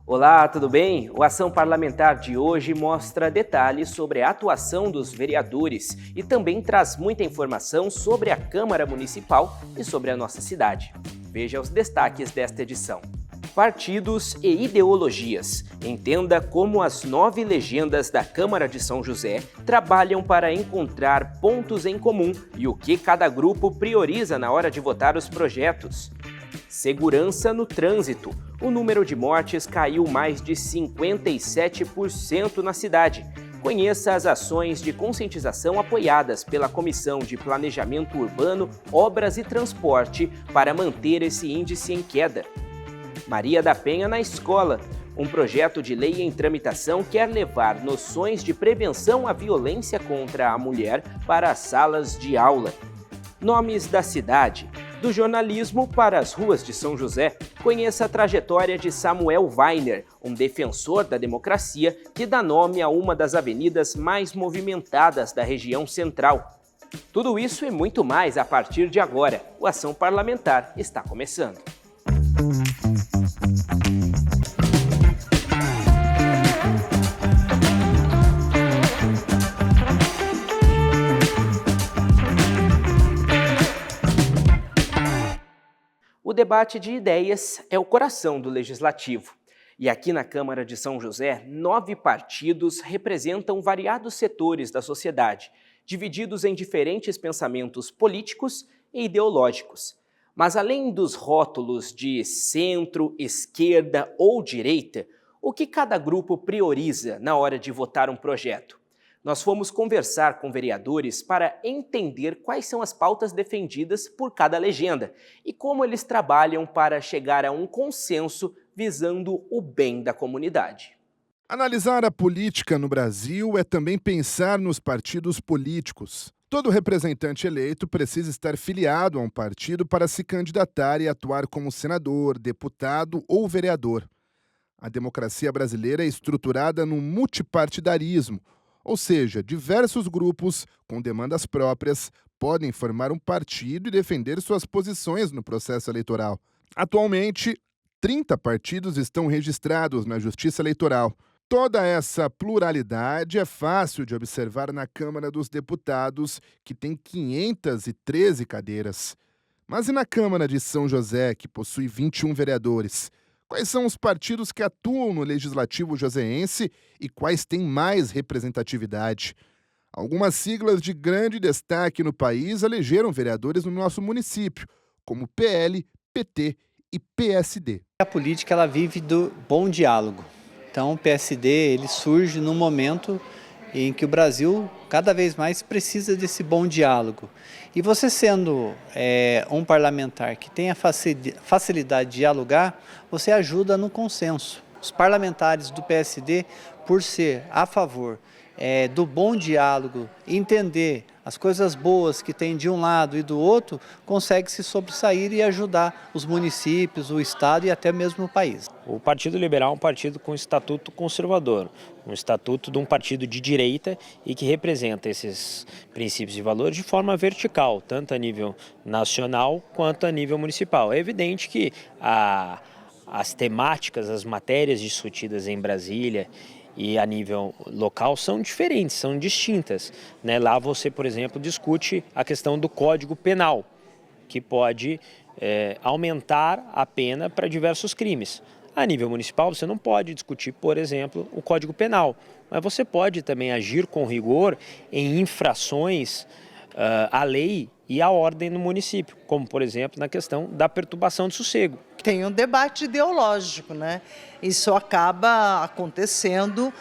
Olá, tudo bem? O Ação Parlamentar de hoje mostra detalhes sobre a atuação dos vereadores e também traz muita informação sobre a Câmara Municipal e sobre a nossa cidade. Veja os destaques desta edição. Partidos e ideologias. Entenda como as 9 legendas da Câmara de São José trabalham para encontrar pontos em comum e o que cada grupo prioriza na hora de votar os projetos. Segurança no trânsito. O número de mortes caiu mais de 57% na cidade. Conheça as ações de conscientização apoiadas pela Comissão de Planejamento Urbano, Obras e Transporte para manter esse índice em queda. Maria da Penha na escola. Um projeto de lei em tramitação quer levar noções de prevenção à violência contra a mulher para as salas de aula. Nomes da cidade. Do jornalismo para as ruas de São José, conheça a trajetória de Samuel Weiner, um defensor da democracia que dá nome a uma das avenidas mais movimentadas da região central. Tudo isso e muito mais a partir de agora. O Ação Parlamentar está começando. O debate de ideias é o coração do Legislativo. E aqui na Câmara de São José, 9 partidos representam variados setores da sociedade, divididos em diferentes pensamentos políticos e ideológicos. Mas além dos rótulos de centro, esquerda ou direita, o que cada grupo prioriza na hora de votar um projeto? Nós fomos conversar com vereadores para entender quais são as pautas defendidas por cada legenda e como eles trabalham para chegar a um consenso visando o bem da comunidade. Analisar a política no Brasil é também pensar nos partidos políticos. Todo representante eleito precisa estar filiado a um partido para se candidatar e atuar como senador, deputado ou vereador. A democracia brasileira é estruturada no multipartidarismo, ou seja, diversos grupos com demandas próprias podem formar um partido e defender suas posições no processo eleitoral. Atualmente, 30 partidos estão registrados na Justiça Eleitoral. Toda essa pluralidade é fácil de observar na Câmara dos Deputados, que tem 513 cadeiras. Mas e na Câmara de São José, que possui 21 vereadores? Quais são os partidos que atuam no Legislativo joseense e quais têm mais representatividade? Algumas siglas de grande destaque no país elegeram vereadores no nosso município, como PL, PT e PSD. A política ela vive do bom diálogo. Então o PSD ele surge num momento em que o Brasil cada vez mais precisa desse bom diálogo. E você sendo um parlamentar que tem a facilidade de dialogar, você ajuda no consenso. Os parlamentares do PSD, por ser a favor do bom diálogo, entender as coisas boas que tem de um lado e do outro, consegue se sobressair e ajudar os municípios, o estado e até mesmo o país. O Partido Liberal é um partido com estatuto conservador, um estatuto de um partido de direita e que representa esses princípios e valores de forma vertical, tanto a nível nacional quanto a nível municipal. É evidente que as temáticas, as matérias discutidas em Brasília e a nível local são diferentes, são distintas. Lá você, por exemplo, discute a questão do Código Penal, que pode aumentar a pena para diversos crimes. A nível municipal, você não pode discutir, por exemplo, o Código Penal, mas você pode também agir com rigor em infrações à lei e à ordem no município, como, por exemplo, na questão da perturbação do sossego. Tem um debate ideológico, né? Isso acaba acontecendo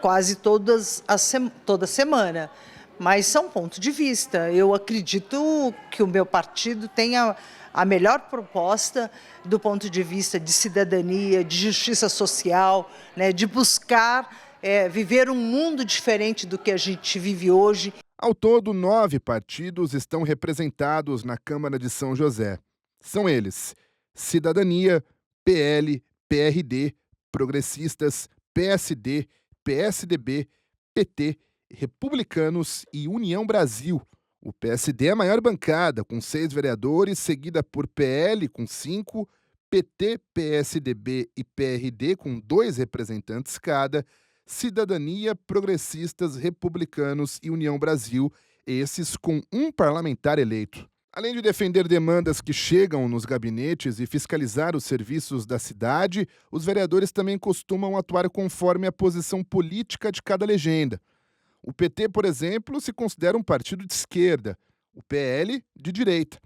quase toda semana, mas são pontos de vista. Eu acredito que o meu partido tenha a melhor proposta do ponto de vista de cidadania, de justiça social, né? De buscar viver um mundo diferente do que a gente vive hoje. Ao todo, 9 partidos estão representados na Câmara de São José. São eles: Cidadania, PL, PRD, Progressistas, PSD, PSDB, PT, Republicanos e União Brasil. O PSD é a maior bancada, com 6 vereadores, seguida por PL com 5, PT, PSDB e PRD, com 2 representantes cada, Cidadania, Progressistas, Republicanos e União Brasil, esses com 1 parlamentar eleito. Além de defender demandas que chegam nos gabinetes e fiscalizar os serviços da cidade, os vereadores também costumam atuar conforme a posição política de cada legenda. O PT, por exemplo, se considera um partido de esquerda, o PL de direita.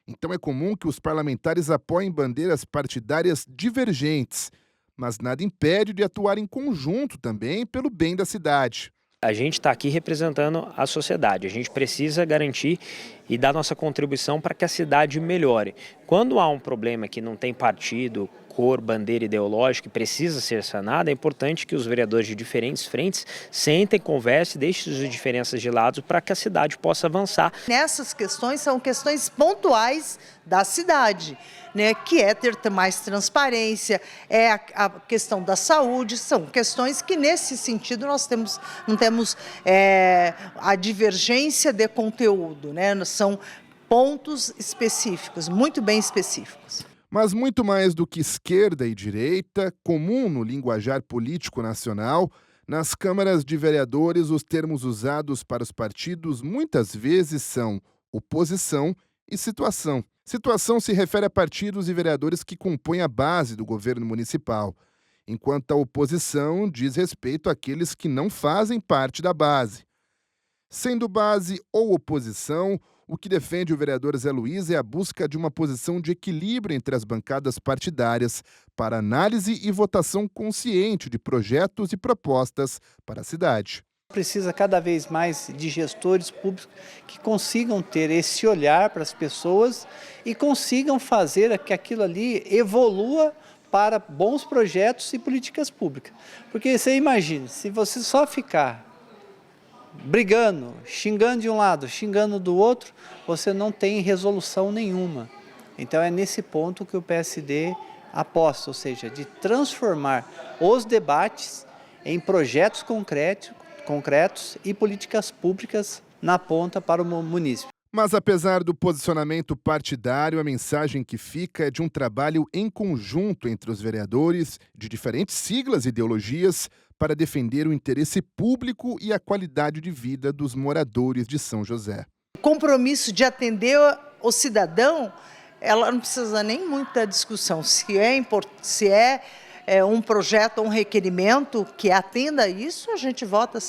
Então é comum que os parlamentares apoiem bandeiras partidárias divergentes, mas nada impede de atuar em conjunto também pelo bem da cidade. A gente está aqui representando a sociedade, a gente precisa garantir e dar nossa contribuição para que a cidade melhore. Quando há um problema que não tem partido, cor, bandeira ideológica e precisa ser sanado, é importante que os vereadores de diferentes frentes sentem, conversem, deixem as diferenças de lado para que a cidade possa avançar. Nessas questões são questões pontuais da cidade, né, que é ter mais transparência, é a questão da saúde, são questões que nesse sentido nós não temos a divergência de conteúdo, né, são pontos específicos, muito bem específicos. Mas muito mais do que esquerda e direita, comum no linguajar político nacional, nas câmaras de vereadores os termos usados para os partidos muitas vezes são oposição e situação. Situação se refere a partidos e vereadores que compõem a base do governo municipal, enquanto a oposição diz respeito àqueles que não fazem parte da base. Sendo base ou oposição, o que defende o vereador Zé Luiz é a busca de uma posição de equilíbrio entre as bancadas partidárias para análise e votação consciente de projetos e propostas para a cidade. Precisa cada vez mais de gestores públicos que consigam ter esse olhar para as pessoas e consigam fazer que aquilo ali evolua para bons projetos e políticas públicas. Porque você imagina, se você só ficar brigando, xingando de um lado, xingando do outro, você não tem resolução nenhuma. Então é nesse ponto que o PSD aposta, ou seja, de transformar os debates em projetos concretos e políticas públicas na ponta para o município. Mas apesar do posicionamento partidário, a mensagem que fica é de um trabalho em conjunto entre os vereadores de diferentes siglas e ideologias para defender o interesse público e a qualidade de vida dos moradores de São José. O compromisso de atender o cidadão, ela não precisa nem muita discussão. Se é um projeto ou um requerimento que atenda isso, a gente vota,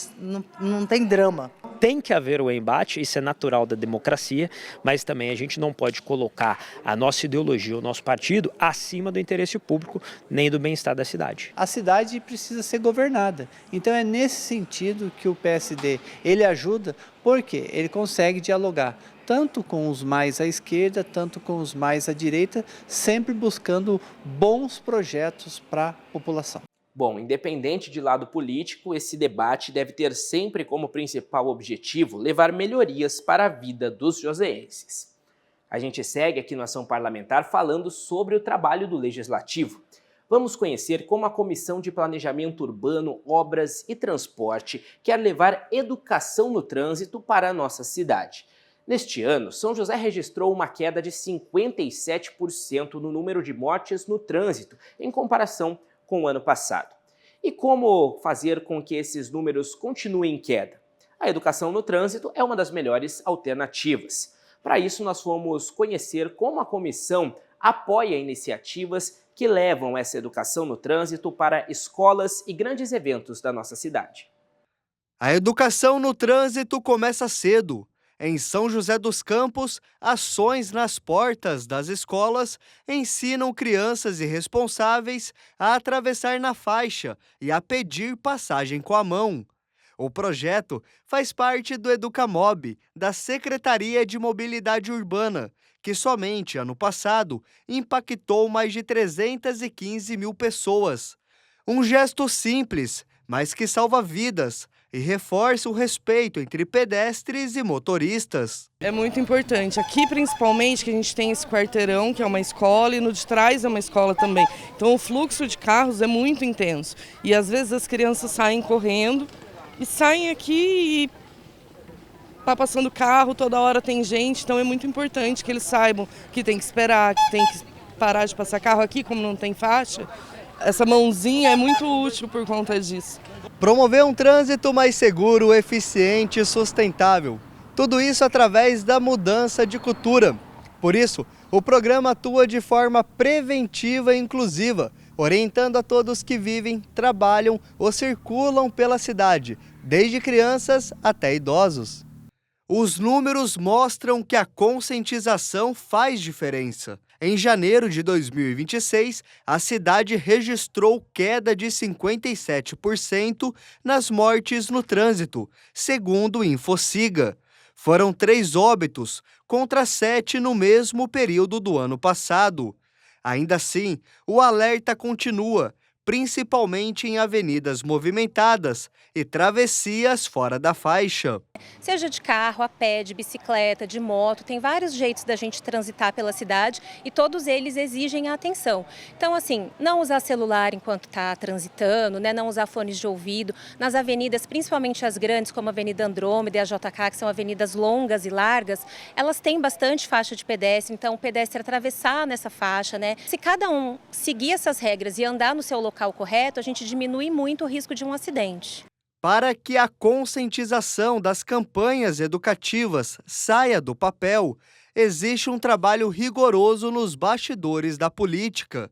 não tem drama. Tem que haver o embate, isso é natural da democracia, mas também a gente não pode colocar a nossa ideologia, o nosso partido, acima do interesse público, nem do bem-estar da cidade. A cidade precisa ser governada, então é nesse sentido que o PSD ele ajuda, porque ele consegue dialogar tanto com os mais à esquerda, tanto com os mais à direita, sempre buscando bons projetos para a população. Bom, independente de lado político, esse debate deve ter sempre como principal objetivo levar melhorias para a vida dos joseenses. A gente segue aqui no Ação Parlamentar falando sobre o trabalho do Legislativo. Vamos conhecer como a Comissão de Planejamento Urbano, Obras e Transporte quer levar educação no trânsito para a nossa cidade. Neste ano, São José registrou uma queda de 57% no número de mortes no trânsito, em comparação com o ano passado. E como fazer com que esses números continuem em queda? A educação no trânsito é uma das melhores alternativas. Para isso, nós fomos conhecer como a comissão apoia iniciativas que levam essa educação no trânsito para escolas e grandes eventos da nossa cidade. A educação no trânsito começa cedo. Em São José dos Campos, ações nas portas das escolas ensinam crianças irresponsáveis a atravessar na faixa e a pedir passagem com a mão. O projeto faz parte do Educamob, da Secretaria de Mobilidade Urbana, que somente ano passado impactou mais de 315 mil pessoas. Um gesto simples, mas que salva vidas e reforça o respeito entre pedestres e motoristas. É muito importante. Aqui, principalmente, que a gente tem esse quarteirão, que é uma escola, e no de trás é uma escola também. Então, o fluxo de carros é muito intenso. E, às vezes, as crianças saem correndo e saem aqui e está passando carro, toda hora tem gente. Então, é muito importante que eles saibam que tem que esperar, que tem que parar de passar carro aqui, como não tem faixa, essa mãozinha é muito útil por conta disso. Promover um trânsito mais seguro, eficiente e sustentável. Tudo isso através da mudança de cultura. Por isso, o programa atua de forma preventiva e inclusiva, orientando a todos que vivem, trabalham ou circulam pela cidade, desde crianças até idosos. Os números mostram que a conscientização faz diferença. Em janeiro de 2026, a cidade registrou queda de 57% nas mortes no trânsito, segundo o Infociga. Foram 3 óbitos, contra 7 no mesmo período do ano passado. Ainda assim, o alerta continua, principalmente em avenidas movimentadas e travessias fora da faixa. Seja de carro, a pé, de bicicleta, de moto, tem vários jeitos da gente transitar pela cidade e todos eles exigem a atenção. Então, assim, não usar celular enquanto está transitando, né? Não usar fones de ouvido. Nas avenidas, principalmente as grandes, como a Avenida Andrômeda e a JK, que são avenidas longas e largas, elas têm bastante faixa de pedestre, então o pedestre atravessar nessa faixa, né? Se cada um seguir essas regras e andar no seu local correto, a gente diminui muito o risco de um acidente. Para que a conscientização das campanhas educativas saia do papel, existe um trabalho rigoroso nos bastidores da política.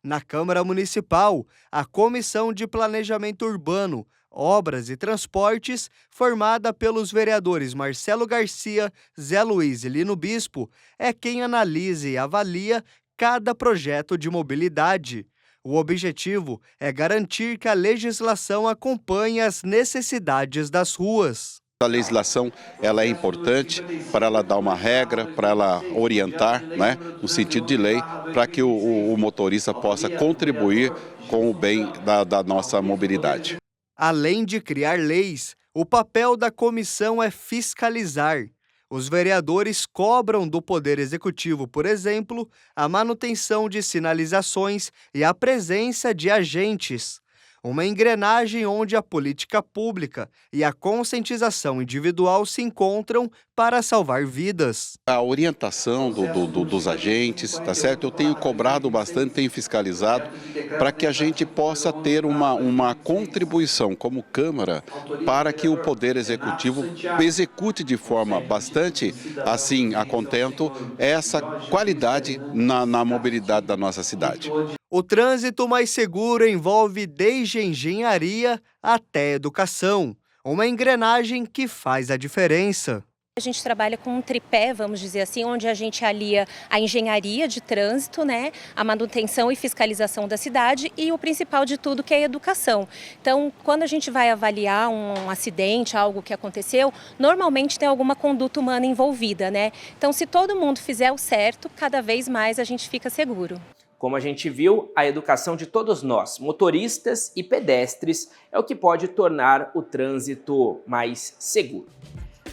Na Câmara Municipal, a Comissão de Planejamento Urbano, Obras e Transportes, formada pelos vereadores Marcelo Garcia, Zé Luiz e Lino Bispo, é quem analisa e avalia cada projeto de mobilidade. O objetivo é garantir que a legislação acompanhe as necessidades das ruas. A legislação ela é importante para ela dar uma regra, para ela orientar, né, no sentido de lei, para que o motorista possa contribuir com o bem da nossa mobilidade. Além de criar leis, o papel da comissão é fiscalizar. Os vereadores cobram do Poder Executivo, por exemplo, a manutenção de sinalizações e a presença de agentes. Uma engrenagem onde a política pública e a conscientização individual se encontram para salvar vidas. A orientação dos agentes, tá certo? Eu tenho cobrado bastante, tenho fiscalizado, para que a gente possa ter uma contribuição como Câmara para que o Poder Executivo execute de forma bastante, assim, a contento, essa qualidade na mobilidade da nossa cidade. O trânsito mais seguro envolve desde engenharia até educação, uma engrenagem que faz a diferença. A gente trabalha com um tripé, vamos dizer assim, onde a gente alia a engenharia de trânsito, né, a manutenção e fiscalização da cidade e o principal de tudo, que é a educação. Então, quando a gente vai avaliar um acidente, algo que aconteceu, normalmente tem alguma conduta humana envolvida, né? Então, se todo mundo fizer o certo, cada vez mais a gente fica seguro. Como a gente viu, a educação de todos nós, motoristas e pedestres, é o que pode tornar o trânsito mais seguro.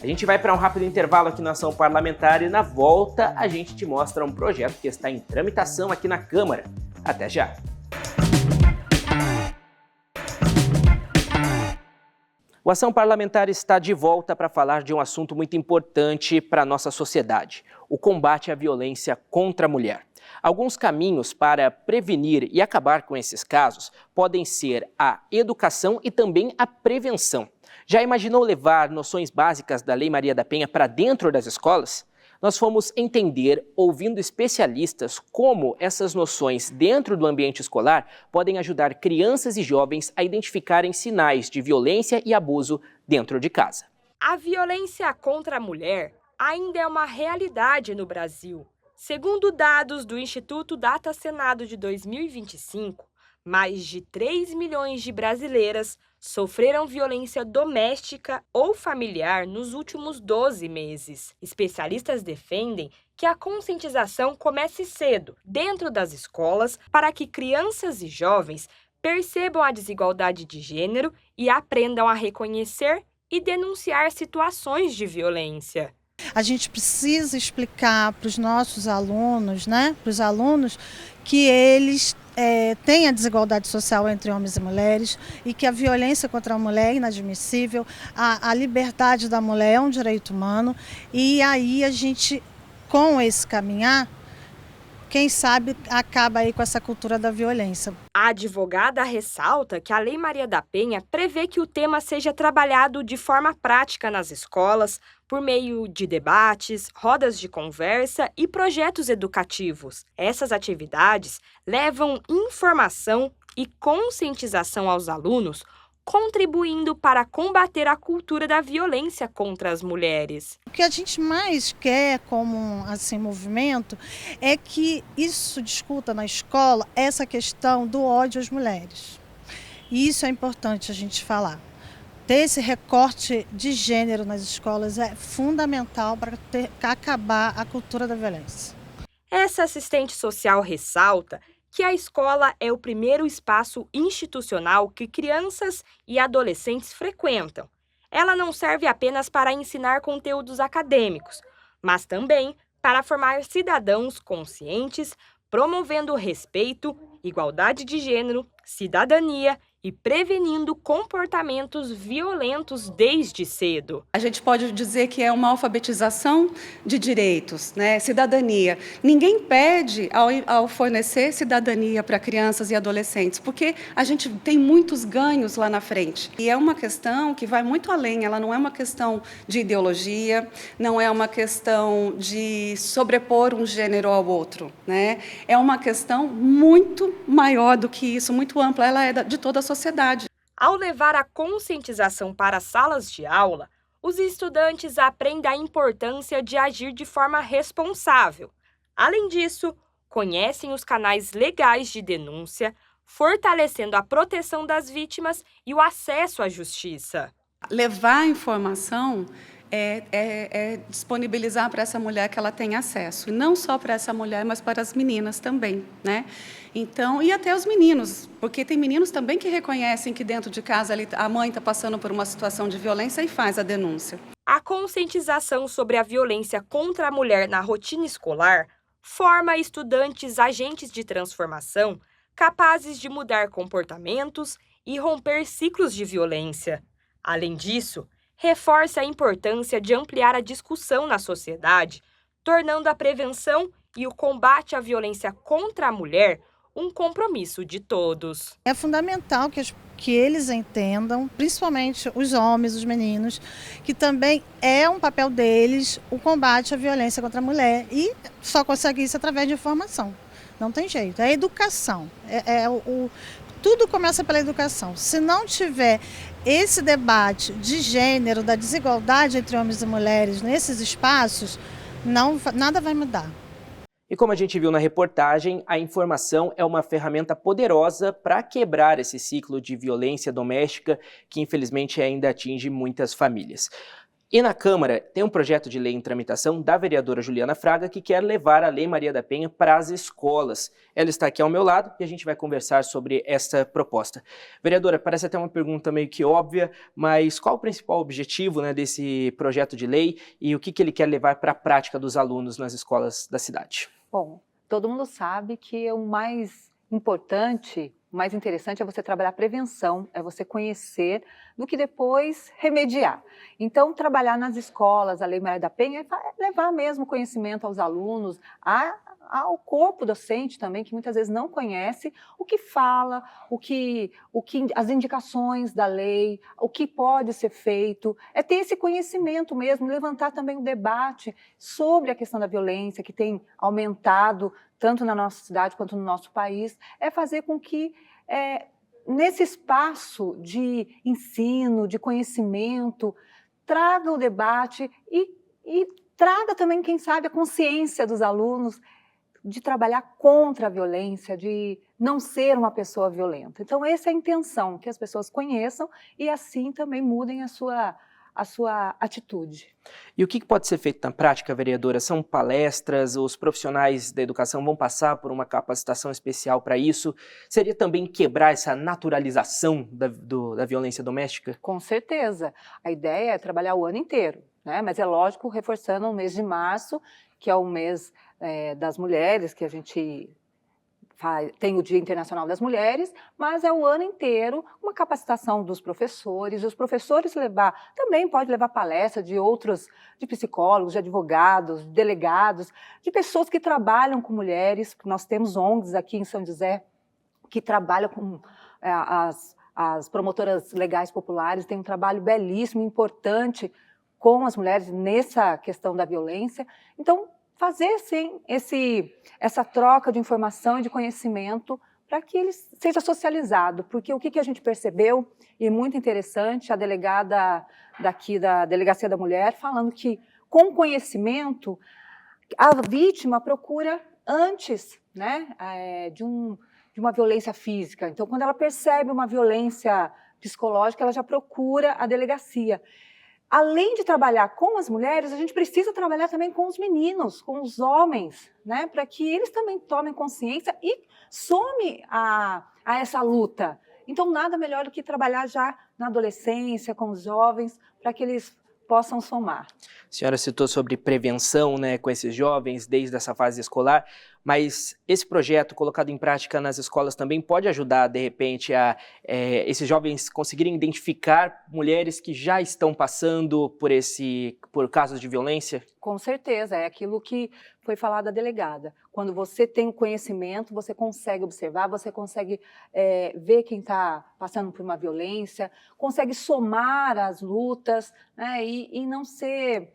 A gente vai para um rápido intervalo aqui na Ação Parlamentar e na volta a gente te mostra um projeto que está em tramitação aqui na Câmara. Até já! O Ação Parlamentar está de volta para falar de um assunto muito importante para a nossa sociedade: o combate à violência contra a mulher. Alguns caminhos para prevenir e acabar com esses casos podem ser a educação e também a prevenção. Já imaginou levar noções básicas da Lei Maria da Penha para dentro das escolas? Nós fomos entender, ouvindo especialistas, como essas noções dentro do ambiente escolar podem ajudar crianças e jovens a identificarem sinais de violência e abuso dentro de casa. A violência contra a mulher ainda é uma realidade no Brasil. Segundo dados do Instituto Data Senado de 2025, mais de 3 milhões de brasileiras sofreram violência doméstica ou familiar nos últimos 12 meses. Especialistas defendem que a conscientização comece cedo, dentro das escolas, para que crianças e jovens percebam a desigualdade de gênero e aprendam a reconhecer e denunciar situações de violência. A gente precisa explicar para os nossos alunos, né, para os alunos, que eles têm a desigualdade social entre homens e mulheres e que a violência contra a mulher é inadmissível, a liberdade da mulher é um direito humano e aí a gente, com esse caminhar, quem sabe acaba aí com essa cultura da violência. A advogada ressalta que a Lei Maria da Penha prevê que o tema seja trabalhado de forma prática nas escolas, por meio de debates, rodas de conversa e projetos educativos. Essas atividades levam informação e conscientização aos alunos, contribuindo para combater a cultura da violência contra as mulheres. O que a gente mais quer como movimento é que isso discuta na escola essa questão do ódio às mulheres. E isso é importante a gente falar. Ter esse recorte de gênero nas escolas é fundamental para acabar a cultura da violência. Essa assistente social ressalta que a escola é o primeiro espaço institucional que crianças e adolescentes frequentam. Ela não serve apenas para ensinar conteúdos acadêmicos, mas também para formar cidadãos conscientes, promovendo respeito, igualdade de gênero, cidadania e prevenindo comportamentos violentos desde cedo. A gente pode dizer que é uma alfabetização de direitos, né? Cidadania. Ninguém pede ao fornecer cidadania para crianças e adolescentes, porque a gente tem muitos ganhos lá na frente. E é uma questão que vai muito além, ela não é uma questão de ideologia, não é uma questão de sobrepor um gênero ao outro, né? É uma questão muito maior do que isso, muito ampla, ela é de toda a sociedade. Ao levar a conscientização para as salas de aula, os estudantes aprendem a importância de agir de forma responsável. Além disso, conhecem os canais legais de denúncia, fortalecendo a proteção das vítimas e o acesso à justiça. Levar a informação é disponibilizar para essa mulher que ela tenha acesso. E não só para essa mulher, mas para as meninas também, né? Então, e até os meninos, porque tem meninos também que reconhecem que dentro de casa a mãe está passando por uma situação de violência e faz a denúncia. A conscientização sobre a violência contra a mulher na rotina escolar forma estudantes agentes de transformação capazes de mudar comportamentos e romper ciclos de violência. Além disso, reforça a importância de ampliar a discussão na sociedade, tornando a prevenção e o combate à violência contra a mulher um compromisso de todos. É fundamental que eles entendam, principalmente os homens, os meninos, que também é um papel deles o combate à violência contra a mulher e só consegue isso através de informação. Não tem jeito, é educação, tudo começa pela educação. Se não tiver esse debate de gênero, da desigualdade entre homens e mulheres nesses espaços, nada vai mudar. E como a gente viu na reportagem, a informação é uma ferramenta poderosa para quebrar esse ciclo de violência doméstica que infelizmente ainda atinge muitas famílias. E na Câmara tem um projeto de lei em tramitação da vereadora Juliana Fraga que quer levar a Lei Maria da Penha para as escolas. Ela está aqui ao meu lado e a gente vai conversar sobre essa proposta. Vereadora, parece até uma pergunta meio que óbvia, mas qual o principal objetivo, né, desse projeto de lei e o que ele quer levar para a prática dos alunos nas escolas da cidade? Bom, todo mundo sabe que o mais importante, o mais interessante é você trabalhar prevenção, é você conhecer do que depois remediar. Então, trabalhar nas escolas, a Lei Maria da Penha, é levar mesmo conhecimento aos alunos, ao corpo docente também, que muitas vezes não conhece o que fala, as indicações da lei, o que pode ser feito, é ter esse conhecimento mesmo, levantar também o debate sobre a questão da violência, que tem aumentado tanto na nossa cidade quanto no nosso país, é fazer com que nesse espaço de ensino, de conhecimento, traga o debate e traga também, quem sabe, a consciência dos alunos de trabalhar contra a violência, de não ser uma pessoa violenta. Então, essa é a intenção, que as pessoas conheçam e assim também mudem a sua atitude. E o que pode ser feito na prática, vereadora? São palestras, os profissionais da educação vão passar por uma capacitação especial para isso? Seria também quebrar essa naturalização da violência doméstica? Com certeza. A ideia é trabalhar o ano inteiro, né? Mas é lógico, reforçando o mês de março, que é o mês das mulheres, que a gente tem o Dia Internacional das Mulheres, mas é o ano inteiro uma capacitação dos professores. Os professores também pode levar palestra de psicólogos, de advogados, de delegados, de pessoas que trabalham com mulheres. Nós temos ONGs aqui em São José que trabalham com as promotoras legais populares, tem um trabalho belíssimo, importante com as mulheres nessa questão da violência. Então, fazer, sim, essa troca de informação e de conhecimento para que ele seja socializado, porque o que a gente percebeu, e muito interessante, a delegada daqui da Delegacia da Mulher, falando que, com conhecimento, a vítima procura antes, né, de uma violência física. Então, quando ela percebe uma violência psicológica, ela já procura a delegacia. Além de trabalhar com as mulheres, a gente precisa trabalhar também com os meninos, com os homens, né, para que eles também tomem consciência e somem a essa luta. Então, nada melhor do que trabalhar já na adolescência, com os jovens, para que eles possam somar. A senhora citou sobre prevenção, né, com esses jovens desde essa fase escolar, mas esse projeto colocado em prática nas escolas também pode ajudar, de repente, a esses jovens conseguirem identificar mulheres que já estão passando por casos de violência? Com certeza, é aquilo que foi falado da delegada. Quando você tem o conhecimento, você consegue observar, você consegue ver quem está passando por uma violência, consegue somar as lutas, né, e não ser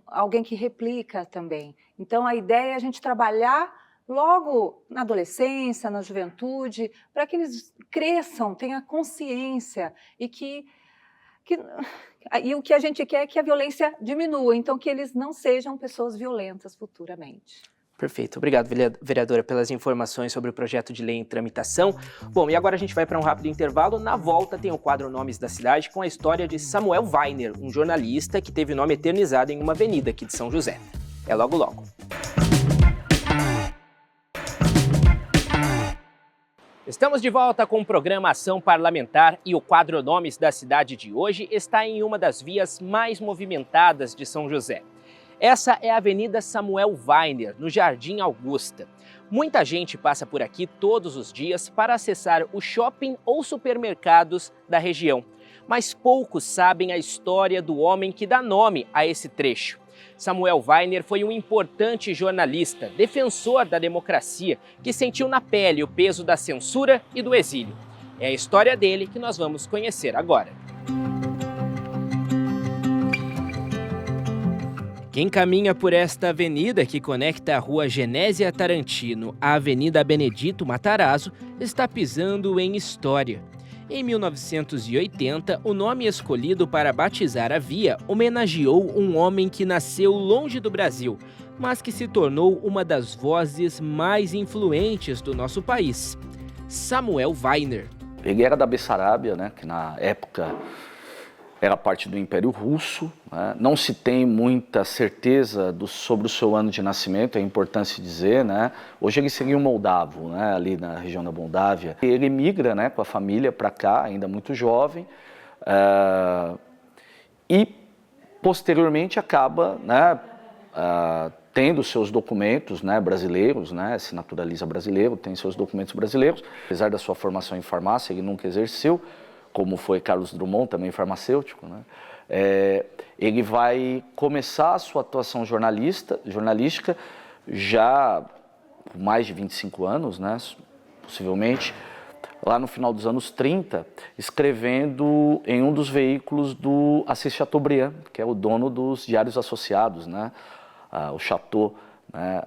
alguém que replica também. Então, a ideia é a gente trabalhar logo na adolescência, na juventude, para que eles cresçam, tenham consciência e e o que a gente quer é que a violência diminua, então que eles não sejam pessoas violentas futuramente. Perfeito. Obrigado, vereadora, pelas informações sobre o projeto de lei em tramitação. Bom, e agora a gente vai para um rápido intervalo. Na volta tem o quadro Nomes da Cidade com a história de Samuel Weiner, um jornalista que teve o nome eternizado em uma avenida aqui de São José. É logo logo. Estamos de volta com o programa Ação Parlamentar e o quadro Nomes da Cidade de hoje está em uma das vias mais movimentadas de São José. Essa é a Avenida Samuel Weiner, no Jardim Augusta. Muita gente passa por aqui todos os dias para acessar o shopping ou supermercados da região, mas poucos sabem a história do homem que dá nome a esse trecho. Samuel Weiner foi um importante jornalista, defensor da democracia, que sentiu na pele o peso da censura e do exílio. É a história dele que nós vamos conhecer agora. Quem caminha por esta avenida que conecta a Rua Genésia Tarantino à Avenida Benedito Matarazzo está pisando em história. Em 1980, o nome escolhido para batizar a via homenageou um homem que nasceu longe do Brasil, mas que se tornou uma das vozes mais influentes do nosso país, Samuel Weiner. Ele era da Bessarábia, né, que na época era parte do Império Russo, né? Não se tem muita certeza sobre o seu ano de nascimento, é importante se dizer, né? Hoje ele seria um moldavo, né? Ali na região da Moldávia. Ele migra, né, com a família para cá, ainda muito jovem, e posteriormente acaba, né, tendo seus documentos, né, brasileiros, né, se naturaliza brasileiro, tem seus documentos brasileiros. Apesar da sua formação em farmácia, ele nunca exerceu, como foi Carlos Drummond, também farmacêutico, né? Ele vai começar a sua atuação jornalística já com mais de 25 anos, né? Possivelmente, lá no final dos anos 30, escrevendo em um dos veículos do Assis Chateaubriand, que é o dono dos Diários Associados, né? O Chateau, né?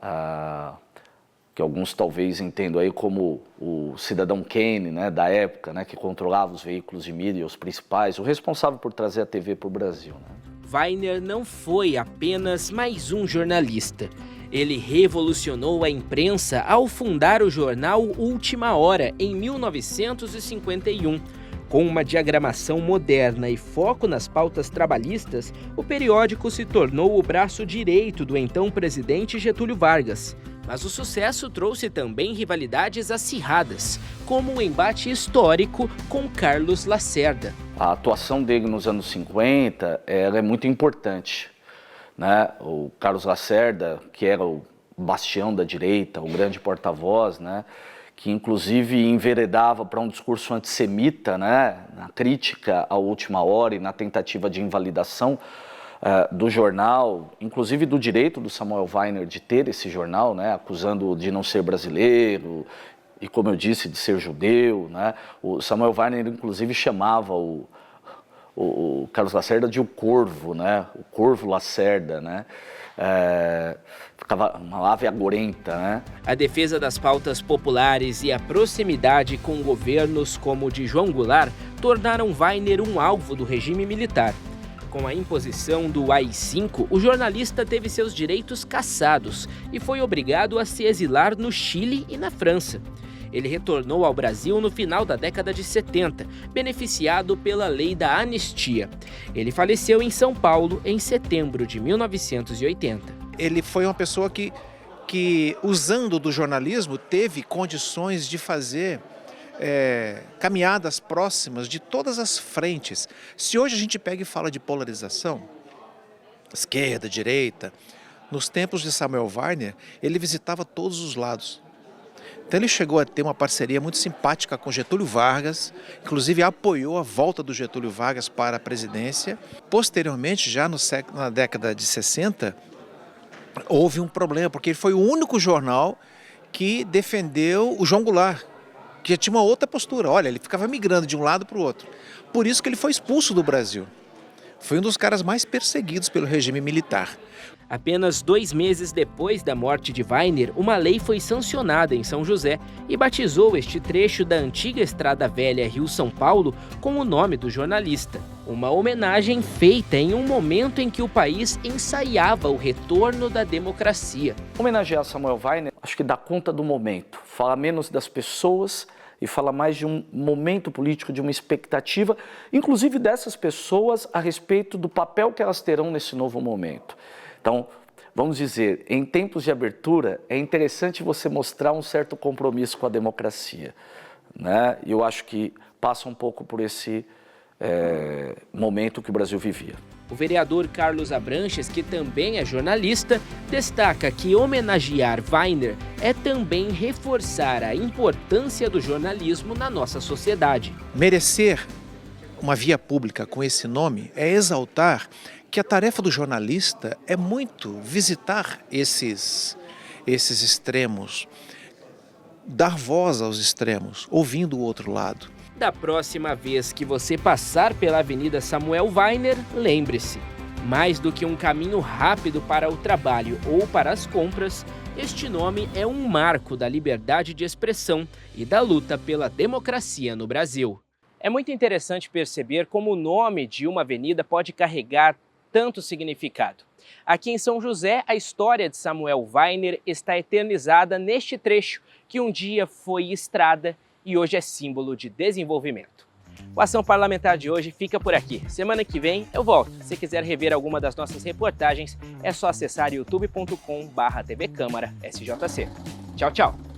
Que alguns talvez entendam aí como o cidadão Kane, né, da época, né, que controlava os veículos de mídia, os principais, o responsável por trazer a TV para o Brasil. Né? Weiner não foi apenas mais um jornalista. Ele revolucionou a imprensa ao fundar o jornal Última Hora, em 1951. Com uma diagramação moderna e foco nas pautas trabalhistas, o periódico se tornou o braço direito do então presidente Getúlio Vargas. Mas o sucesso trouxe também rivalidades acirradas, como o embate histórico com Carlos Lacerda. A atuação dele nos anos 50 ela é muito importante, né? O Carlos Lacerda, que era o bastião da direita, o grande porta-voz, né, que inclusive enveredava para um discurso antissemita, né, na crítica à última hora e na tentativa de invalidação do jornal, inclusive do direito do Samuel Weiner de ter esse jornal, né, acusando-o de não ser brasileiro e, como eu disse, de ser judeu, né. O Samuel Weiner, inclusive, chamava o Carlos Lacerda de o Corvo, né, o Corvo Lacerda, né. Ficava uma ave agorenta, né? A defesa das pautas populares e a proximidade com governos como o de João Goulart tornaram Weiner um alvo do regime militar. Com a imposição do AI-5, o jornalista teve seus direitos cassados e foi obrigado a se exilar no Chile e na França. Ele retornou ao Brasil no final da década de 70, beneficiado pela lei da anistia. Ele faleceu em São Paulo em setembro de 1980. Ele foi uma pessoa que usando do jornalismo, teve condições de fazer caminhadas próximas de todas as frentes. Se hoje a gente pega e fala de polarização, esquerda, direita, nos tempos de Samuel Weiner, ele visitava todos os lados. Então ele chegou a ter uma parceria muito simpática com Getúlio Vargas, inclusive apoiou a volta do Getúlio Vargas para a presidência. Posteriormente, já na década de 60, houve um problema, porque ele foi o único jornal que defendeu o João Goulart, que tinha uma outra postura. Olha, ele ficava migrando de um lado para o outro. Por isso que ele foi expulso do Brasil. Foi um dos caras mais perseguidos pelo regime militar. Apenas 2 meses depois da morte de Weiner, uma lei foi sancionada em São José e batizou este trecho da antiga Estrada Velha Rio-São Paulo com o nome do jornalista. Uma homenagem feita em um momento em que o país ensaiava o retorno da democracia. Homenagear Samuel Weiner, acho que dá conta do momento, fala menos das pessoas e fala mais de um momento político, de uma expectativa, inclusive dessas pessoas a respeito do papel que elas terão nesse novo momento. Então, vamos dizer, em tempos de abertura, é interessante você mostrar um certo compromisso com a democracia, né? E eu acho que passa um pouco por esse momento que o Brasil vivia. O vereador Carlos Abranches, que também é jornalista, destaca que homenagear Weiner é também reforçar a importância do jornalismo na nossa sociedade. Merecer uma via pública com esse nome é exaltar que a tarefa do jornalista é muito visitar esses extremos, dar voz aos extremos, ouvindo o outro lado. Da próxima vez que você passar pela Avenida Samuel Weiner, lembre-se, mais do que um caminho rápido para o trabalho ou para as compras, este nome é um marco da liberdade de expressão e da luta pela democracia no Brasil. É muito interessante perceber como o nome de uma avenida pode carregar tanto significado. Aqui em São José, a história de Samuel Weiner está eternizada neste trecho que um dia foi estrada e hoje é símbolo de desenvolvimento. O Ação Parlamentar de hoje fica por aqui. Semana que vem eu volto. Se quiser rever alguma das nossas reportagens, é só acessar youtube.com/tvcâmara SJC. Tchau, tchau!